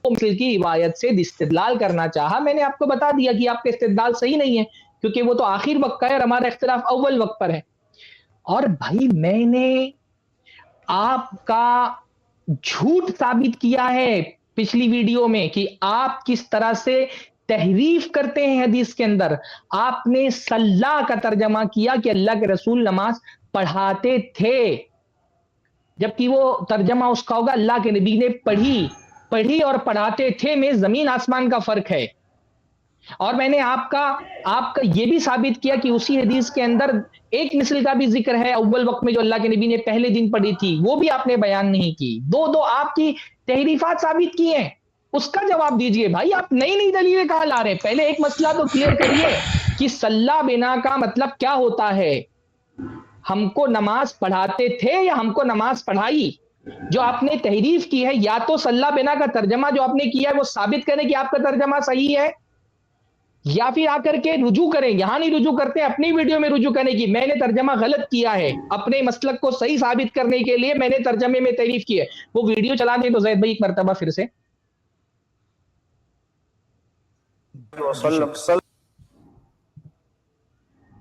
مسل کی روایت سے استدلال کرنا چاہا. میں نے آپ کو بتا دیا کہ آپ کا استدلال صحیح نہیں ہے کیونکہ وہ تو آخر وقت کا ہے اور ہمارا اختلاف اول وقت پر ہے. اور بھائی میں نے آپ کا جھوٹ ثابت کیا ہے پچھلی ویڈیو میں کہ آپ کس طرح سے تحریف کرتے ہیں حدیث کے اندر. آپ نے صلاح کا ترجمہ کیا کہ اللہ کے رسول نماز پڑھاتے تھے، جبکہ وہ ترجمہ اس کا ہوگا اللہ کے نبی نے پڑھی اور پڑھاتے تھے میں زمین آسمان کا فرق ہے. اور میں نے آپ کا یہ بھی ثابت کیا کہ اسی حدیث کے اندر ایک مثل کا بھی ذکر ہے اول وقت میں جو اللہ کے نبی نے پہلے دن پڑھی تھی، وہ بھی آپ نے بیان نہیں کی. دو آپ کی تحریفات ثابت کی ہیں، اس کا جواب دیجئے بھائی. آپ نئی دلیلیں کہاں لا رہے ہیں؟ پہلے ایک مسئلہ تو کلیئر کریے کہ صلی بنا کا مطلب کیا ہوتا ہے. ہم کو نماز پڑھاتے تھے یا ہم کو نماز پڑھائی؟ جو آپ نے تحریف کی ہے، یا تو صلی بنا کا ترجمہ جو آپ نے کیا ہے وہ ثابت کریں کہ آپ کا ترجمہ صحیح ہے، یا پھر آ کر کے رجوع کریں. یہاں نہیں رجوع کرتے، اپنی ویڈیو میں رجوع کرنے کی میں نے ترجمہ غلط کیا ہے، اپنے مسلک کو صحیح ثابت کرنے کے لیے میں نے ترجمے میں تحریف کی ہے. وہ ویڈیو چلا دیں تو زید بھائی ایک مرتبہ پھر سے.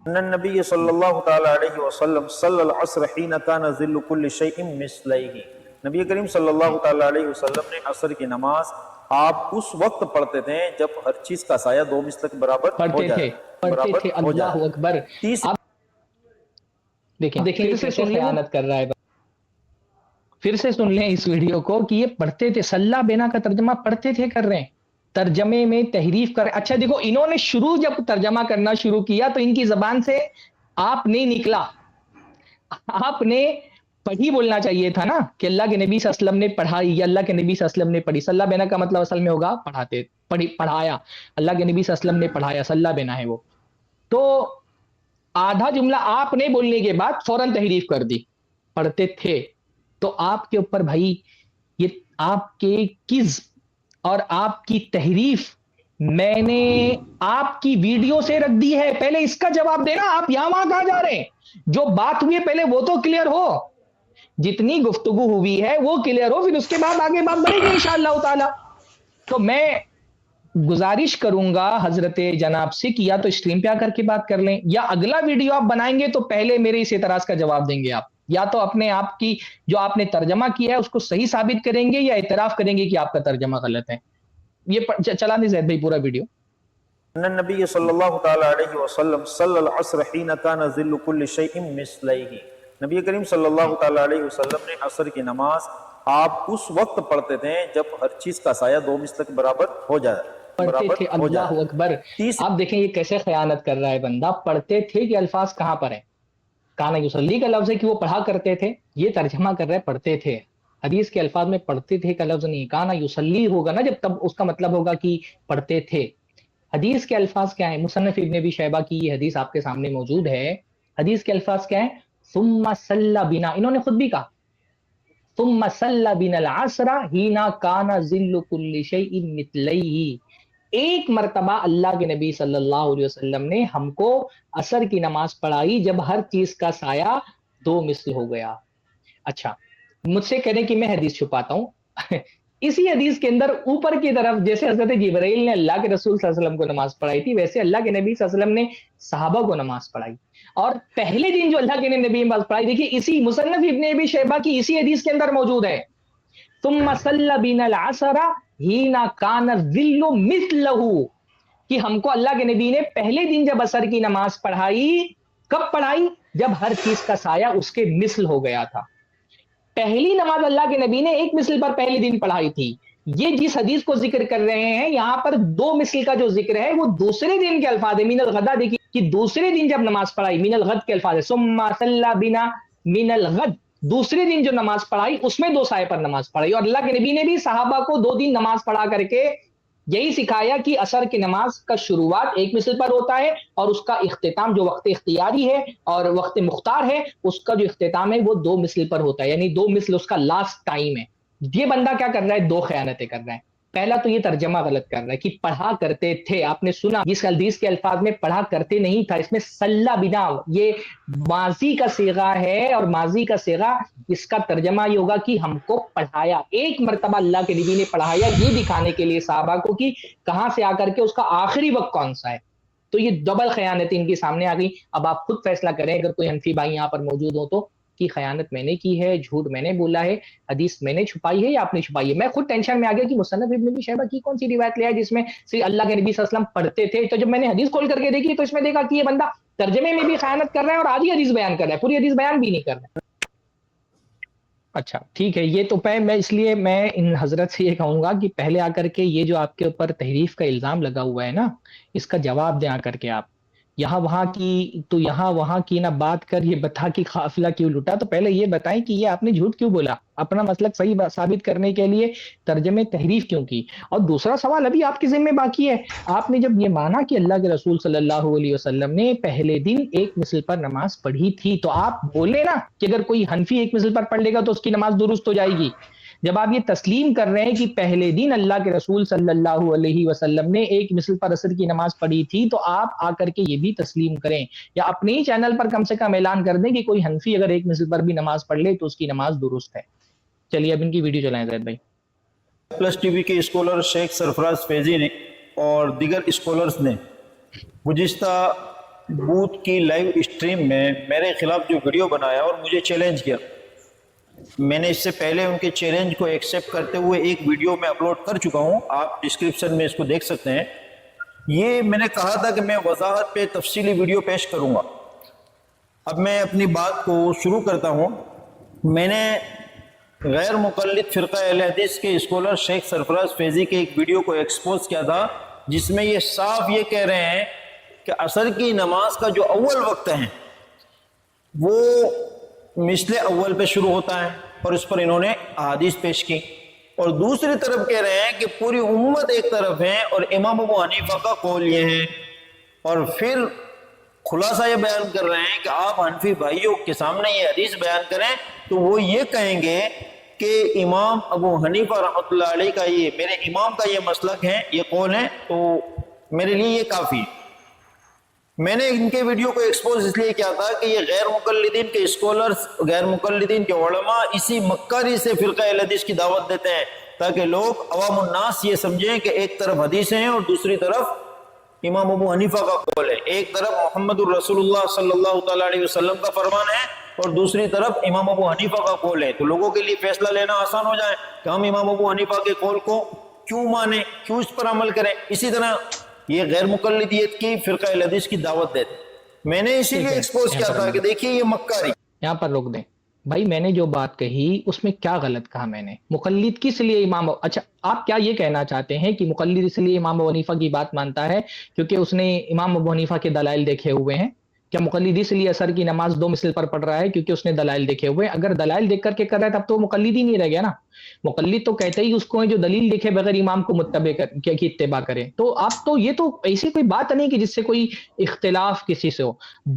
ان النبی صلی اللہ تعالی علیہ وسلم صلی العصر حین کان ظل کل شیء مثلیہ. نبی کریم صلی اللہ تعالی علیہ وسلم نے عصر کی نماز آپ اس وقت پڑھتے تھے جب ہر چیز کا سایہ دو مثل کے برابر ہو جائے. پڑھتے تھے. اللہ اکبر. آپ دیکھیں پھر سے خیانت کر رہا ہے. پھر سے سن لیں اس ویڈیو کو کہ یہ پڑھتے تھے، صلی بنا کا ترجمہ پڑھتے تھے کر رہے ہیں، ترجمے میں تحریف کر. اچھا دیکھو، انہوں نے جب ترجمہ کرنا شروع کیا تو ان کی زبان سے آپ نہیں نکلا. آپ نے پڑھی بولنا چاہیے تھا نا کہ اللہ کے نبی صلی اللہ علیہ وسلم نے پڑھائی یا اللہ کے نبی صلی اللہ علیہ وسلم نے پڑھی. صلی بنا کا مطلب اصل میں ہوگا پڑھایا. اللہ کے نبی صلی اللہ علیہ وسلم نے پڑھایا، صلی بنا ہے وہ. تو آدھا جملہ آپ نے بولنے کے بعد فوراً تحریف کر دی، پڑھتے تھے. تو آپ کے اوپر بھائی یہ آپ کے کذب اور آپ کی تحریف میں نے آپ کی ویڈیو سے رکھ دی ہے. پہلے اس کا جواب دینا. آپ یہاں وہاں کہاں جا رہے ہیں؟ جو بات ہوئی ہے پہلے وہ تو کلیئر ہو، جتنی گفتگو ہوئی ہے وہ کلیئر ہو، پھر اس کے بعد آگے بات بڑھے گی انشاءاللہ تعالی. تو میں گزارش کروں گا حضرت جناب سے کہ یا تو اسٹریم پہ آ کر کے بات کر لیں، یا اگلا ویڈیو آپ بنائیں گے تو پہلے میرے اس اعتراض کا جواب دیں گے آپ. یا تو اپنے آپ کی جو آپ نے ترجمہ کیا ہے اس کو صحیح ثابت کریں گے یا اعتراف کریں گے کہ آپ کا ترجمہ غلط ہے. یہ چلا دیں زید بھائی پورا ویڈیو. ان النبی صلی اللہ تعالی علیہ وسلم صلی العصر حین کان ظل کل شیء مثلیہ. نبی کریم صلی اللہ تعالی علیہ وسلم نے عصر کی نماز آپ اس وقت پڑھتے تھے جب ہر چیز کا سایہ دو مثل کے برابر ہو جائے. پڑھتے تھے. اللہ اکبر. آپ دیکھیں یہ کیسے خیانت کر رہا ہے بندہ. پڑھتے تھے کہ الفاظ کہاں پر ہیں؟ کانا یصلی کا لفظ ہے کہ وہ پڑھا کرتے تھے، یہ ترجمہ کر رہے پڑھتے تھے. حدیث کے الفاظ میں پڑھتے تھے کا لفظ نہیں، کانا یصلی ہوگا نا جب، تب اس کا مطلب ہوگا کہ پڑھتے تھے. حدیث کے الفاظ کیا ہیں؟ مصنف ابن ابی شیبہ کی یہ حدیث آپ کے سامنے موجود ہے. حدیث کے الفاظ کیا ہیں؟ ثم صلی بنا، انہوں نے خود بھی کہا ثم صلی بنا العصر حین کان ظل کل شیء مثلیہ. ایک مرتبہ اللہ کے نبی صلی اللہ علیہ وسلم نے ہم کو عصر کی نماز پڑھائی جب ہر چیز کا سایہ دو مثل ہو گیا. اچھا مجھ سے کہنے کہ میں حدیث چھپاتا ہوں. اسی حدیث کے اندر اوپر کی طرف جیسے حضرت جبرائیل نے اللہ کے رسول صلی اللہ علیہ وسلم کو نماز پڑھائی تھی، ویسے اللہ کے نبی صلی اللہ علیہ وسلم نے صحابہ کو نماز پڑھائی. اور پہلے دن جو اللہ کے نبی نے نماز پڑھائی، دیکھیے اسی مصنف ابن ابی شیبہ کی اسی حدیث کے اندر موجود ہے. ثم صلی بنا العصر حین کان الظل مثلہ، کہ ہم کو اللہ کے نبی نے پہلے دن جب عصر کی نماز پڑھائی، کب پڑھائی؟ جب ہر چیز کا سایہ اس کے مثل ہو گیا تھا. پہلی نماز اللہ کے نبی نے ایک مثل پر پہلے دن پڑھائی تھی. یہ جس حدیث کو ذکر کر رہے ہیں یہاں پر دو مثل کا جو ذکر ہے وہ دوسرے دن کے الفاظ ہے. من الغد، دیکھیے کہ دوسرے دن جب نماز پڑھائی، من الغد کے الفاظ ہے. ثم صلی بنا من الغد، دوسرے دن جو نماز پڑھائی اس میں دو سائے پر نماز پڑھائی. اور اللہ کے نبی نے بھی صحابہ کو 2 دن نماز پڑھا کر کے یہی سکھایا کہ عصر کی نماز کا شروعات ایک مثل پر ہوتا ہے اور اس کا اختتام جو وقت اختیاری ہے اور وقت مختار ہے اس کا جو اختتام ہے وہ 2 مثل پر ہوتا ہے، یعنی 2 مثل اس کا لاسٹ ٹائم ہے. یہ بندہ کیا کر رہا ہے؟ 2 خیانتیں کر رہا ہے. پہلا تو یہ ترجمہ غلط کر رہا ہے کہ پڑھا کرتے تھے، آپ نے سنا جس حدیث کے الفاظ میں پڑھا کرتے نہیں تھا، اس میں صلی بنا، یہ ماضی کا صیغہ ہے، اور ماضی کا صیغہ اس کا ترجمہ یہ ہوگا کہ ہم کو پڑھایا، ایک مرتبہ اللہ کے نبی نے پڑھایا، یہ دکھانے کے لیے صحابہ کو کہ کہاں سے آ کر کے اس کا آخری وقت کون سا ہے. تو یہ ڈبل خیانت ان کے سامنے آ گئی. اب آپ خود فیصلہ کریں، اگر کوئی حنفی بھائی یہاں پر موجود ہو تو، کہ خیانت میں نے کی ہے، جھوٹ میں نے بولا ہے، حدیث میں نے چھپائی ہے یا آپ نے چھپائی ہے. میں خود ٹینشن میں آ گیا کہ مصنف ابن ابی شیبہ کی کون سی روایت لے آئے جس میں صرف اللہ کے نبی صلی اللہ علیہ وسلم پڑھتے تھے. تو جب میں نے حدیث کھول کر کے دیکھی تو اس میں دیکھا کہ یہ بندہ ترجمے میں بھی خیانت کر رہا ہے اور آدھی حدیث بیان کر رہا ہے، پوری حدیث بیان بھی نہیں کر رہا ہے. اچھا ٹھیک ہے، یہ تو میں اس لیے میں ان حضرت سے یہ کہوں گا کہ پہلے آ کر کے یہ جو آپ کے اوپر تحریف کا الزام لگا ہوا ہے نا، اس کا جواب دیں آ کر کے. آپ یہاں وہاں کی تو یہاں وہاں کی نہ بات کر یہ بتا کہ قافلہ کیوں لوٹا. تو پہلے یہ بتائیں کہ یہ آپ نے جھوٹ کیوں بولا، اپنا مسلک صحیح ثابت کرنے کے لیے ترجمے تحریف کیوں کی. اور دوسرا سوال ابھی آپ کے ذمہ باقی ہے، آپ نے جب یہ مانا کہ اللہ کے رسول صلی اللہ علیہ وسلم نے پہلے دن ایک مثل پر نماز پڑھی تھی، تو آپ بولے نا کہ اگر کوئی حنفی ایک مثل پر پڑھ لے گا تو اس کی نماز درست ہو جائے گی. جب آپ یہ تسلیم کر رہے ہیں کہ پہلے دن اللہ کے رسول صلی اللہ علیہ وسلم نے ایک مثل پر عصر کی نماز پڑھی تھی، تو آپ آ کر کے یہ بھی تسلیم کریں، یا اپنے ہی چینل پر کم سے کم اعلان کر دیں کہ کوئی حنفی اگر ایک مثل پر بھی نماز پڑھ لے تو اس کی نماز درست ہے. چلیے اب ان کی ویڈیو چلائیں زید بھائی. پلس ٹی وی کے اسکالر شیخ سرفراز فیضی نے اور دیگر اسکالرز نے گزشتہ بدھ کی لائیو اسٹریم میں میرے خلاف جو ویڈیو بنایا اور مجھے چیلنج کیا، میں نے اس سے پہلے ان کے چیلنج کو ایکسیپٹ کرتے ہوئے ایک ویڈیو میں اپلوڈ کر چکا ہوں، آپ ڈسکرپشن میں اس کو دیکھ سکتے ہیں. یہ میں نے کہا تھا کہ میں وضاحت پہ تفصیلی ویڈیو پیش کروں گا. اب میں اپنی بات کو شروع کرتا ہوں. میں نے غیر مقلد فرقہ اہل حدیث کے اسکالر شیخ سرفراز فیضی کے ایک ویڈیو کو ایکسپوز کیا تھا، جس میں یہ صاف یہ کہہ رہے ہیں کہ عصر کی نماز کا جو اول وقت ہے وہ مثل اول پہ شروع ہوتا ہے، اور اس پر انہوں نے احادیث پیش کی. اور دوسری طرف کہہ رہے ہیں کہ پوری امت ایک طرف ہے اور امام ابو حنیفہ کا قول یہ ہے. اور پھر خلاصہ یہ بیان کر رہے ہیں کہ آپ حنفی بھائیوں کے سامنے یہ حدیث بیان کریں تو وہ یہ کہیں گے کہ امام ابو حنیفہ رحمۃ اللہ علیہ کا یہ میرے امام کا یہ مسلک ہے، یہ قول ہے، تو میرے لیے یہ کافی. میں نے ان کے ویڈیو کو ایکسپوز اس لیے کیا تھا کہ یہ غیر مقلدین کے اسکالرز، غیر مقلدین کے علماء اسی مکاری سے فرقہ اہل حدیث کی دعوت دیتے ہیں تاکہ لوگ عوام الناس یہ سمجھیں کہ ایک طرف حدیثیں ہیں اور دوسری طرف امام ابو حنیفہ کا قول ہے، ایک طرف محمد الرسول اللہ صلی اللہ تعالیٰ علیہ وسلم کا فرمان ہے اور دوسری طرف امام ابو حنیفہ کا قول ہے. تو لوگوں کے لیے فیصلہ لینا آسان ہو جائے کہ ہم امام ابو حنیفہ کے قول کو کیوں مانیں، کیوں اس پر عمل کریں. اسی طرح یہ غیر مقلدیت کی فرقہ اہل حدیث کی دعوت دیتے. میں نے اسی لیے ایکسپوز کیا تھا کہ دیکھیے یہ مکاری. یہاں پر روک دیں بھائی، میں نے جو بات کہی اس میں کیا غلط کہا میں نے؟ مقلد کس لیے امام، اچھا آپ کیا یہ کہنا چاہتے ہیں کہ مقلد اس لیے امام ابو حنیفہ کی بات مانتا ہے کیونکہ اس نے امام ابو حنیفہ کے دلائل دیکھے ہوئے ہیں؟ کیا مقلد اس لیے عصر کی نماز دو مثل پر پڑھ رہا ہے کیونکہ اس نے دلائل دیکھے ہوئے ہیں؟ اگر دلائل دیکھ کر کے کر رہا ہے تب تو مقلد ہی نہیں رہ گیا نا. مقلد تو کہتے ہی اس کو ہے جو دلیل دیکھے بغیر امام کو کی اتباع کرے. تو آپ تو یہ تو ایسی کوئی بات نہیں کہ جس سے کوئی اختلاف کسی سے ہو.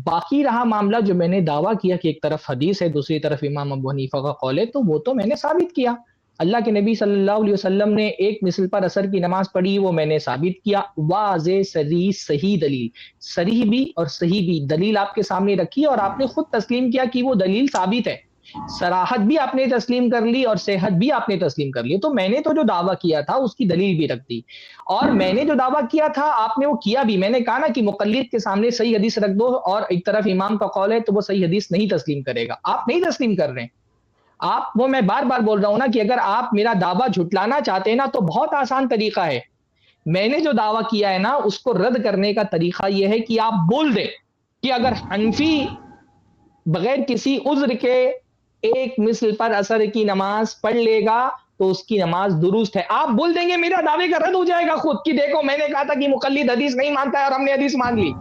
باقی رہا معاملہ جو میں نے دعویٰ کیا کہ ایک طرف حدیث ہے دوسری طرف امام ابو حنیفہ کا قول ہے، تو وہ تو میں نے ثابت کیا. اللہ کے نبی صلی اللہ علیہ وسلم نے ایک مثل پر عصر کی نماز پڑھی، وہ میں نے ثابت کیا. واضح صریح صحیح دلیل، صریح بھی اور صحیح بھی دلیل آپ کے سامنے رکھی اور آپ نے خود تسلیم کیا کہ وہ دلیل ثابت ہے. صراحت بھی آپ نے تسلیم کر لی اور صحت بھی آپ نے تسلیم کر لی. تو میں نے تو جو دعویٰ کیا تھا اس کی دلیل بھی رکھ دی، اور میں نے جو دعویٰ کیا تھا آپ نے وہ کیا بھی. میں نے کہا نا کہ مقلد کے سامنے صحیح حدیث رکھ دو اور ایک طرف امام کا قول ہے تو وہ صحیح حدیث نہیں تسلیم کرے گا. آپ نہیں تسلیم کر رہے ہیں. آپ وہ میں بار بار بول رہا ہوں نا کہ اگر آپ میرا دعویٰ جھٹلانا چاہتے ہیں نا تو بہت آسان طریقہ ہے. میں نے جو دعویٰ کیا ہے نا اس کو رد کرنے کا طریقہ یہ ہے کہ آپ بول دیں کہ اگر حنفی بغیر کسی عذر کے ایک مثل پر عصر کی نماز پڑھ لے گا تو اس کی نماز درست ہے. آپ بول دیں گے میرا دعوے کا رد ہو جائے گا خود کہ دیکھو میں نے کہا تھا کہ مقلد حدیث نہیں مانتا ہے اور ہم نے حدیث مان لی.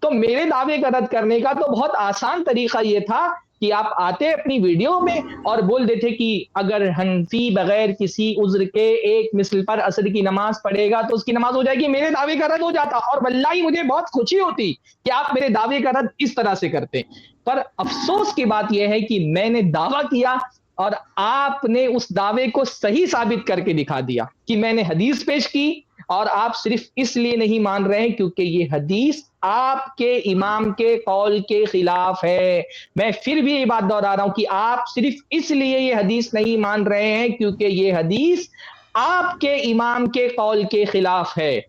تو میرے دعوے کا رد کرنے کا تو بہت آسان طریقہ یہ تھا کہ آپ آتے اپنی ویڈیو میں اور بول دیتے کہ اگر حنفی بغیر کسی عذر کے ایک مثل پر عصر کی نماز پڑھے گا تو اس کی نماز ہو جائے گی. میرے دعوے کا رد ہو جاتا اور واللہ مجھے بہت خوشی ہوتی کہ آپ میرے دعوے کا رد اس طرح سے کرتے. پر افسوس کی بات یہ ہے کہ میں نے دعویٰ کیا اور آپ نے اس دعوے کو صحیح ثابت کر کے دکھا دیا کہ میں نے حدیث پیش کی، اور آپ صرف اس لیے نہیں مان رہے ہیں کیونکہ یہ حدیث آپ کے امام کے قول کے خلاف ہے۔ میں پھر بھی یہ بات دہرا رہا ہوں کہ آپ صرف اس لیے یہ حدیث نہیں مان رہے ہیں کیونکہ یہ حدیث آپ کے امام کے قول کے خلاف ہے۔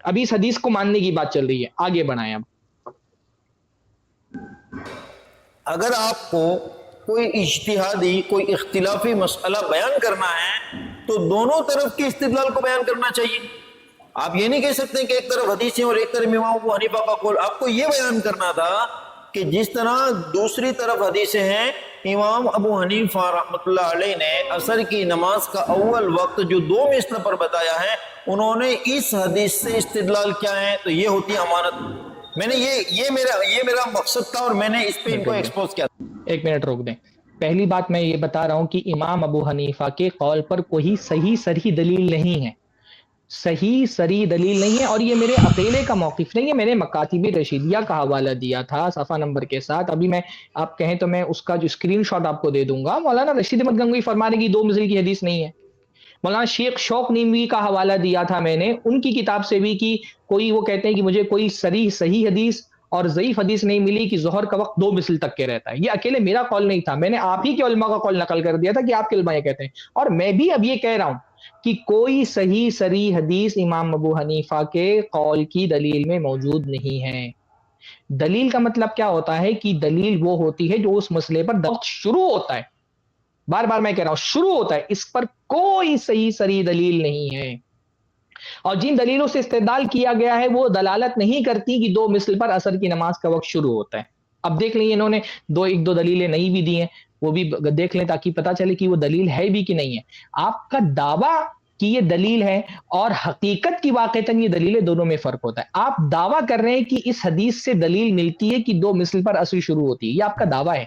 ابھی اس حدیث کو ماننے کی بات چل رہی ہے، آگے بڑھائیں اب۔ اگر آپ کو کوئی اجتہادی کوئی اختلافی مسئلہ بیان کرنا ہے تو دونوں طرف کے استدلال کو بیان کرنا چاہیے۔ آپ یہ نہیں کہہ سکتے کہ ایک طرف حدیث ہے اور ایک طرف امام ابو حنیفہ کا قول۔ آپ کو یہ بیان کرنا تھا کہ جس طرح دوسری طرف حدیثیں ہیں، امام ابو حنیفہ رحمۃ اللہ علیہ نے عصر کی نماز کا اول وقت جو 2 مثل پر بتایا ہے، انہوں نے اس حدیث سے استدلال کیا ہے، تو یہ ہوتی ہے امانت۔ میں نے یہ میرا مقصد تھا اور میں نے اس پہ ان کو ایکسپوز کیا۔ ایک منٹ روک دیں۔ پہلی بات میں یہ بتا رہا ہوں کہ امام ابو حنیفہ کے قول پر کوئی صحیح صریح دلیل نہیں ہے، صحیح صریح دلیل نہیں ہے، اور یہ میرے اکیلے کا موقف نہیں ہے۔ میں نے مکاتب رشیدیہ کا حوالہ دیا تھا صفحہ نمبر کے ساتھ، ابھی میں آپ کہیں تو میں اس کا جو اسکرین شاٹ آپ کو دے دوں گا۔ مولانا رشید احمد گنگوئی فرما رہے کہ 2 مثل کی حدیث نہیں ہے۔ مولانا شیخ شوق نیموی کا حوالہ دیا تھا میں نے ان کی کتاب سے بھی، کہ کوئی وہ کہتے ہیں کہ مجھے کوئی صریح صحیح حدیث اور ضعیف حدیث نہیں ملی کہ ظہر کا وقت 2 مثل تک کے رہتا ہے۔ یہ اکیلے میرا قول نہیں تھا، میں نے آپ ہی کے علماء کا قول نقل کر دیا تھا کہ آپ کے علماء یہ کہتے ہیں، اور میں بھی اب یہ کہہ رہا ہوں کہ کوئی صحیح صریح حدیث امام ابو حنیفہ کے قول کی دلیل میں موجود نہیں ہے۔ دلیل کا مطلب کیا ہوتا ہے کہ دلیل وہ ہوتی ہے جو اس مسئلے پر وقت شروع ہوتا ہے، بار بار میں کہہ رہا ہوں شروع ہوتا ہے، اس پر کوئی صحیح صریح دلیل نہیں ہے، اور جن دلیلوں سے استدلال کیا گیا ہے وہ دلالت نہیں کرتی کہ 2 مثل پر عصر کی نماز کا وقت شروع ہوتا ہے۔ اب دیکھ لیں انہوں نے ایک دو دلیلیں نہیں بھی دی ہیں، وہ بھی دیکھ لیں تاکہ پتہ چلے کہ وہ دلیل ہے بھی کہ نہیں ہے۔ آپ کا دعویٰ کہ یہ دلیل ہے اور حقیقت کی واقعتاً یہ دلیلیں دونوں میں فرق ہوتا ہے۔ آپ دعویٰ کر رہے ہیں کہ اس حدیث سے دلیل ملتی ہے کہ 2 مثل پر عصر شروع ہوتی ہے، یہ آپ کا دعویٰ ہے۔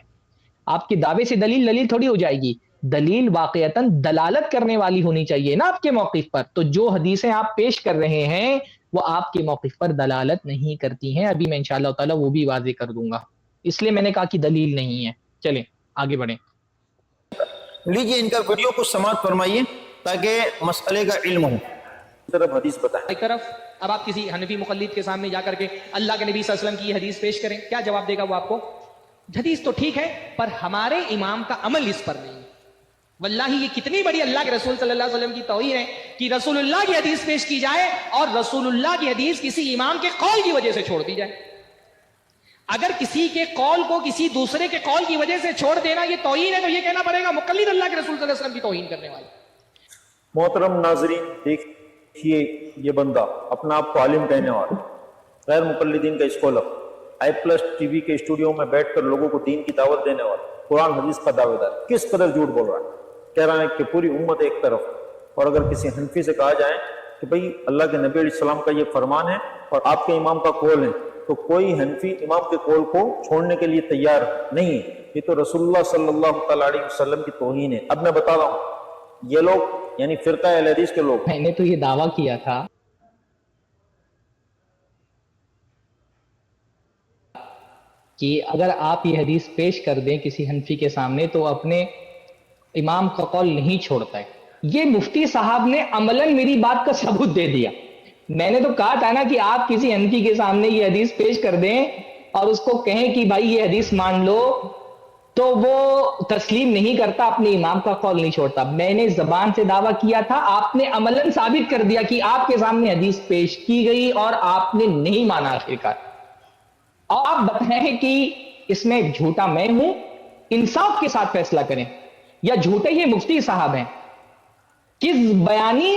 آپ کے دعوے سے دلیل تھوڑی ہو جائے گی، دلیل واقعتاً دلالت کرنے والی ہونی چاہیے نا آپ کے موقف پر۔ تو جو حدیثیں آپ پیش کر رہے ہیں وہ آپ کے موقف پر دلالت نہیں کرتی ہیں، ابھی میں انشاءاللہ تعالی وہ بھی واضح کر دوں گا، اس لیے میں نے کہا کہ دلیل نہیں ہے۔ چلیں آگے بڑھیں۔ لیجیے ان کا ویڈیو کو سماعت فرمائیے تاکہ مسئلے کا علم ہو۔ طرف حدیث بتائیں۔ ایک طرف اب آپ کسی حنفی مقلد کے سامنے جا کر کے اللہ کے نبی صلی اللہ علیہ وسلم کی یہ حدیث پیش کریں، کیا جواب دے گا وہ آپ کو؟ حدیث تو ٹھیک ہے پر ہمارے امام کا عمل اس پر نہیں۔ واللہ یہ کتنی بڑی اللہ کے رسول صلی اللہ علیہ وسلم کی توہین ہے کہ رسول اللہ کی حدیث پیش کی جائے اور رسول اللہ کی حدیث کسی امام کے قول کی وجہ سے چھوڑ دی جائے۔ اگر کسی کے قول کو کسی دوسرے کے قول کی وجہ سے چھوڑ دینا یہ توہین ہے تو یہ کہنا پڑے گا مقلد اللہ کے رسول صلی اللہ علیہ وسلم کی توہین کرنے والا۔ محترم ناظرین دیکھیے، یہ بندہ اپنا آپ کو عالم کہنے والا، غیر مقلدین کا اسکالر، i+ ٹی وی کے اسٹوڈیو میں بیٹھ کر لوگوں کو دین کی دعوت دینے والا، قرآن حدیث کا دعوے دار، کس قدر جھوٹ بول رہا ہے۔ کہہ رہا ہے کہ پوری امت ایک طرف، اور اگر کسی حنفی سے کہا جائے کہ بھئی اللہ کے نبی علیہ السلام کا یہ فرمان ہے اور آپ کے امام کا قول ہے، تو کوئی حنفی امام کے قول کو چھوڑنے کے لیے تیار نہیں ہے۔ یہ تو رسول اللہ صلی اللہ علیہ وسلم کی توہین ہے۔ اب میں بتا رہا ہوں، یہ لوگ یعنی فرقہ اہل حدیث کے لوگ، میں نے تو یہ دعویٰ کیا تھا کہ اگر آپ یہ حدیث پیش کر دیں کسی حنفی کے سامنے تو اپنے امام کا قول نہیں چھوڑتا ہے۔ یہ مفتی صاحب نے عملاً میری بات کا ثبوت دے دیا۔ میں نے تو کہا تھا نا کہ آپ کسی حنفی کے سامنے یہ حدیث پیش کر دیں اور اس کو کہیں کہ بھائی یہ حدیث مان لو، تو وہ تسلیم نہیں کرتا، اپنے امام کا قول نہیں چھوڑتا۔ میں نے زبان سے دعویٰ کیا تھا، آپ نے عملاً ثابت کر دیا کہ آپ کے سامنے حدیث پیش کی گئی اور آپ نے نہیں مانا آخرکار۔ اور آپ بتائیں کہ اس میں جھوٹا میں ہوں؟ انصاف کے ساتھ فیصلہ کریں، یا جھوٹے یہ مفتی صاحب ہیں؟ کس بیانی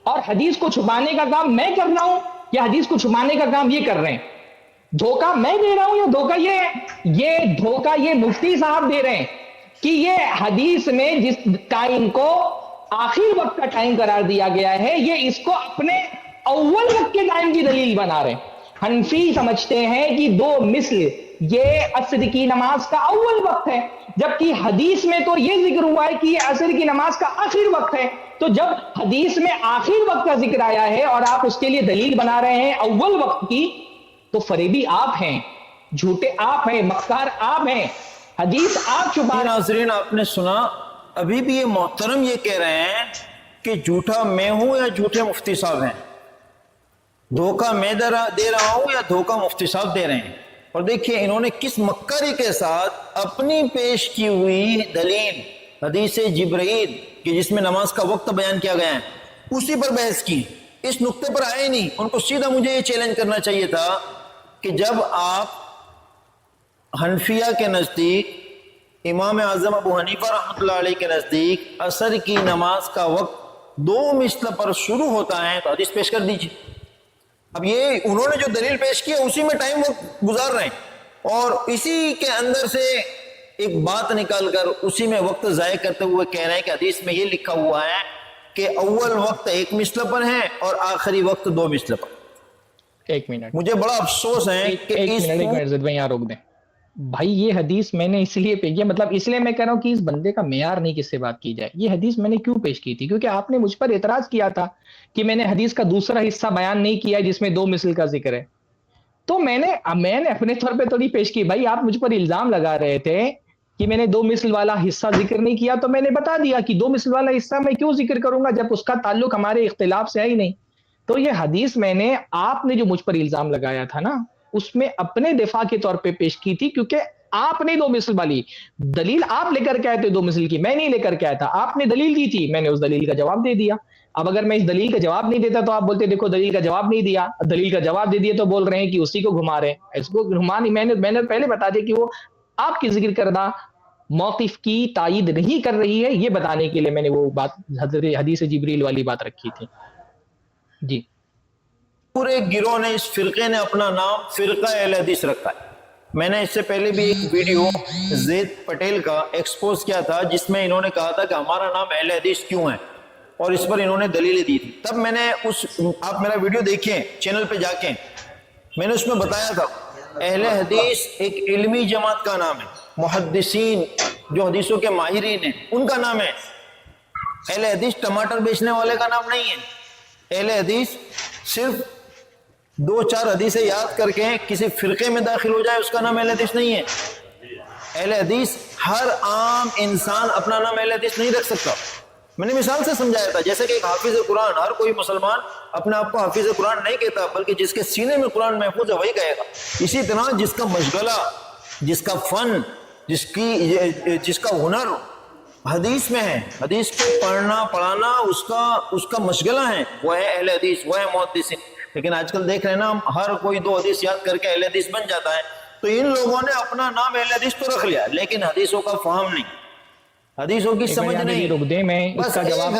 اور حدیث کو چھپانے کا کام میں کر رہا ہوں یا حدیث کو چھپانے کا کام یہ کر رہے ہیں؟ دھوکہ میں دے رہا ہوں یا دھوکہ یہ مفتی صاحب دے رہے ہیں کہ یہ حدیث میں جس ٹائم کو آخر وقت کا ٹائم قرار دیا گیا ہے یہ اس کو اپنے اول وقت کے ٹائم کی دلیل بنا رہے ہیں۔ حنفی سمجھتے ہیں کہ 2 مثل یہ عصر کی نماز کا اول وقت ہے، جبکہ حدیث میں تو یہ ذکر ہوا ہے کہ یہ عصر کی نماز کا آخر وقت ہے۔ تو جب حدیث میں آخر وقت کا ذکر آیا ہے اور آپ اس کے لیے دلیل بنا رہے ہیں اول وقت کی، تو فریبی آپ ہیں، جھوٹے آپ ہیں، مکار آپ ہیں۔ حدیث آپ چھپا رہے ناظرین آپ نے سنا، ابھی بھی یہ محترم یہ کہہ رہے ہیں کہ جھوٹا میں ہوں یا جھوٹے مفتی صاحب ہیں، دھوکہ میں دے رہا ہوں یا دھوکہ مفتی صاحب دے رہے ہیں۔ اور دیکھیے انہوں نے کس مکری کے ساتھ اپنی پیش کی ہوئی دلیل حدیث جبرائیل کہ جس میں نماز کا وقت بیان کیا گیا ہے اسی پر بحث کی، اس نقطے پر آئے نہیں۔ ان کو سیدھا مجھے یہ چیلنج کرنا چاہیے تھا کہ جب آپ حنفیہ کے نزدیک، امام اعظم ابو حنیفہ رحمۃ اللہ علیہ کے نزدیک عصر کی نماز کا وقت 2 مثل پر شروع ہوتا ہے تو حدیث پیش کر دیجیے۔ اب یہ انہوں نے جو دلیل پیش کی ہے اسی میں ٹائم وقت گزار رہے ہیں اور اسی کے اندر سے ایک بات نکال کر اسی میں وقت ضائع کرتے ہوئے کہہ رہے ہیں کہ حدیث میں یہ لکھا ہوا ہے کہ اول وقت 1 مثل پر ہے اور آخری وقت 2 مثل پر۔ 1 منٹ، مجھے بڑا افسوس ہے کہ ایک منٹ زد بھائی یہاں روک دیں بھائی۔ یہ حدیث میں نے اس لیے پیش، مطلب اس لیے میں کہہ رہا ہوں کہ اس بندے کا معیار نہیں کس سے بات کی جائے۔ یہ حدیث میں نے کیوں پیش کی تھی؟ کیونکہ آپ نے مجھ پر اعتراض کیا تھا کہ میں نے حدیث کا دوسرا حصہ بیان نہیں کیا ہے جس میں 2 مثل کا ذکر ہے، تو میں نے اپنے طور پہ تھوڑی پیش کی بھائی۔ آپ مجھ پر الزام لگا رہے تھے کہ میں نے 2 مثل والا حصہ ذکر نہیں کیا، تو میں نے بتا دیا کہ 2 مثل والا حصہ میں کیوں ذکر کروں گا جب اس کا تعلق ہمارے اختلاف سے ہے ہی نہیں۔ تو یہ حدیث میں نے، آپ نے جو مجھ پر الزام لگایا تھا نا، اس میں اپنے دفاع کے طور پہ پیش کی تھی، کیونکہ آپ نے 2 مثل والی دلیل آپ لے کر کے آئے تھے، 2 مثل کی میں نہیں لے کر کے آیا تھا، آپ نے دلیل دی تھی، میں نے اس دلیل کا جواب دے دیا۔ اب اگر میں اس دلیل کا جواب نہیں دیتا تو آپ بولتے دیکھو دلیل کا جواب نہیں دیا، دلیل کا جواب دے دیا تو بول رہے ہیں کہ اسی کو گھما رہے ہیں۔ اس کو گھما نہیں، میں نے پہلے بتا دیا کہ وہ آپ کی ذکر کردہ موقف کی تائید نہیں کر رہی ہے، یہ بتانے کے لیے میں نے وہ بات حدیث جبریل والی بات رکھی تھی۔ جی، پورے گروہ نے، اس فرقے نے اپنا نام فرقہ اہل حدیث رکھا ہے۔ میں نے اس سے پہلے بھی ایک ویڈیو زید پٹیل کا ایکسپوز کیا تھا جس میں انہوں نے کہا تھا کہ ہمارا نام اہل حدیث کیوں ہے، اور اس پر انہوں نے دلیلیں دی تھی۔ تب میں نے آپ میرا ویڈیو دیکھیں چینل پہ جا کے، میں نے اس میں بتایا تھا اہل حدیث ایک علمی جماعت کا نام ہے، محدثین جو حدیثوں کے ماہرین ہیں ان کا نام ہے۔ اہل حدیث ٹماٹر بیچنے والے کا نام نہیں ہے۔ اہل حدیث صرف 2-4 حدیثیں یاد کر کے کسی فرقے میں داخل ہو جائے اس کا نام اہل حدیث نہیں ہے۔ اہل حدیث ہر عام انسان اپنا نام اہل حدیث نہیں رکھ سکتا۔ میں نے مثال سے سمجھایا تھا، جیسے کہ ایک حافظ قرآن، ہر کوئی مسلمان اپنے آپ کو حافظ قرآن نہیں کہتا، بلکہ جس کے سینے میں قرآن محفوظ ہے وہی کہے گا۔ اسی طرح جس کا مشغلہ، جس کا فن، جس کا ہنر حدیث میں ہے، حدیث کو پڑھنا پڑھانا اس کا مشغلہ ہے، وہ ہے اہل حدیث، وہ ہے محدثین۔ لیکن آج کل دیکھ رہے ہیں نا، ہر کوئی 2 حدیث یاد کر کے اہل حدیث بن جاتا ہے۔ تو ان لوگوں نے اپنا نام اہل حدیث تو رکھ لیا لیکن حدیثوں کا فہم نہیں، حدیثوں کی سمجھ نہیں۔ رک دیں، میں اس کا جواب،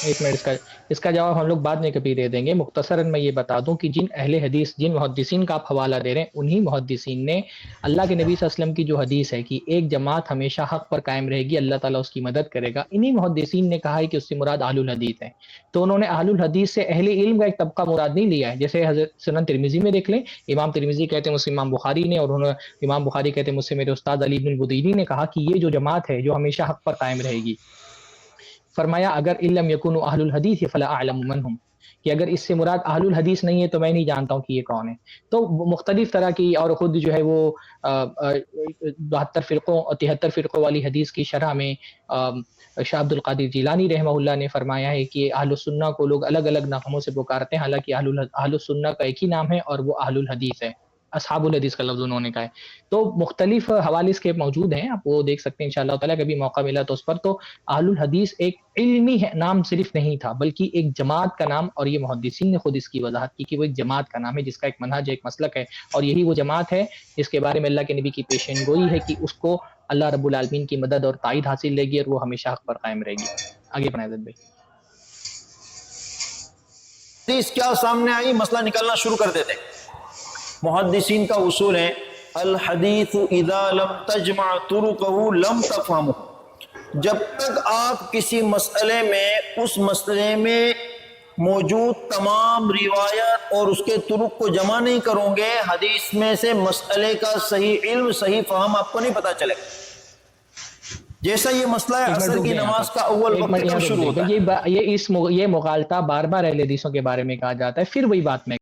ایک منٹ، اس کا جواب ہم لوگ بعد میں کبھی دے دیں گے۔ مختصراً میں یہ بتا دوں کہ جن اہل حدیث، جن محدثین کا آپ حوالہ دے رہے ہیں، انہی محدثین نے اللہ کے نبی صلی اللہ علیہ وسلم کی جو حدیث ہے کہ ایک جماعت ہمیشہ حق پر قائم رہے گی، اللہ تعالیٰ اس کی مدد کرے گا، انہی محدثین نے کہا ہے کہ اس سے مراد اہل الحدیث ہے۔ تو انہوں نے اہل الحدیث سے اہل علم کا ایک طبقہ مراد نہیں لیا ہے۔ جیسے حضرت سنن ترمذی میں دیکھ لیں، امام ترمذی کہتے ہیں مجھ سے امام بخاری نے، اور امام بخاری کہتے ہیں مجھ سے میرے استاد علی بن البدیری نے کہا کہ یہ جو جماعت ہے جو ہمیشہ حق پر قائم رہے گی، فرمایا اگر علم یکونوا اہل الحدیث فلا اعلم من هم، کہ اگر اس سے مراد اہل الحدیث نہیں ہے تو میں نہیں جانتا ہوں کہ یہ کون ہے۔ تو مختلف طرح کی، اور خود جو ہے وہ 72 فرقوں اور 73 فرقوں والی حدیث کی شرح میں شاہ عبد القادر جیلانی رحمہ اللہ نے فرمایا ہے کہ اہل السنہ کو لوگ الگ الگ ناموں سے پکارتے ہیں، حالانکہ اہل السنہ کا ایک ہی نام ہے اور وہ اہل الحدیث ہے، اصحاب الحدیث کا لفظ انہوں نے کہا ہے۔ تو مختلف حوالے اس کے موجود ہیں، آپ وہ دیکھ سکتے ہیں انشاءاللہ تعالیٰ، کبھی موقع ملا تو اس پر۔ تو اہل الحدیث ایک علمی نام صرف نہیں تھا بلکہ ایک جماعت کا نام، اور یہ محدثین نے خود اس کی وضاحت کی کہ وہ ایک جماعت کا نام ہے جس کا ایک منہج ہے، ایک مسلک ہے، اور یہی وہ جماعت ہے جس کے بارے میں اللہ کے نبی کی پیشین گوئی ہے کہ اس کو اللہ رب العالمین کی مدد اور تائید حاصل رہے گی اور وہ ہمیشہ حق پر قائم رہے گی۔ آگے بڑھائیں عزت بھائی۔ حدیث کیا سامنے آئی، مسئلہ نکالنا شروع کر دیتے۔ محدثین کا اصول ہے الحدیث اذا لم تجمع طرقہ لم تفہمہ، جب تک آپ کسی مسئلے میں اس مسئلے میں موجود تمام روایت اور اس کے طرق کو جمع نہیں کرو گے، حدیث میں سے مسئلے کا صحیح علم، صحیح فہم آپ کو نہیں پتا چلے گا۔ جیسا یہ مسئلہ ہے عصر کی نماز کا اول وقت کب شروع ہوتا ہے؟ یہ مغالطہ بار بار اہل حدیثوں کے بارے میں کہا جاتا ہے، پھر وہی بات میں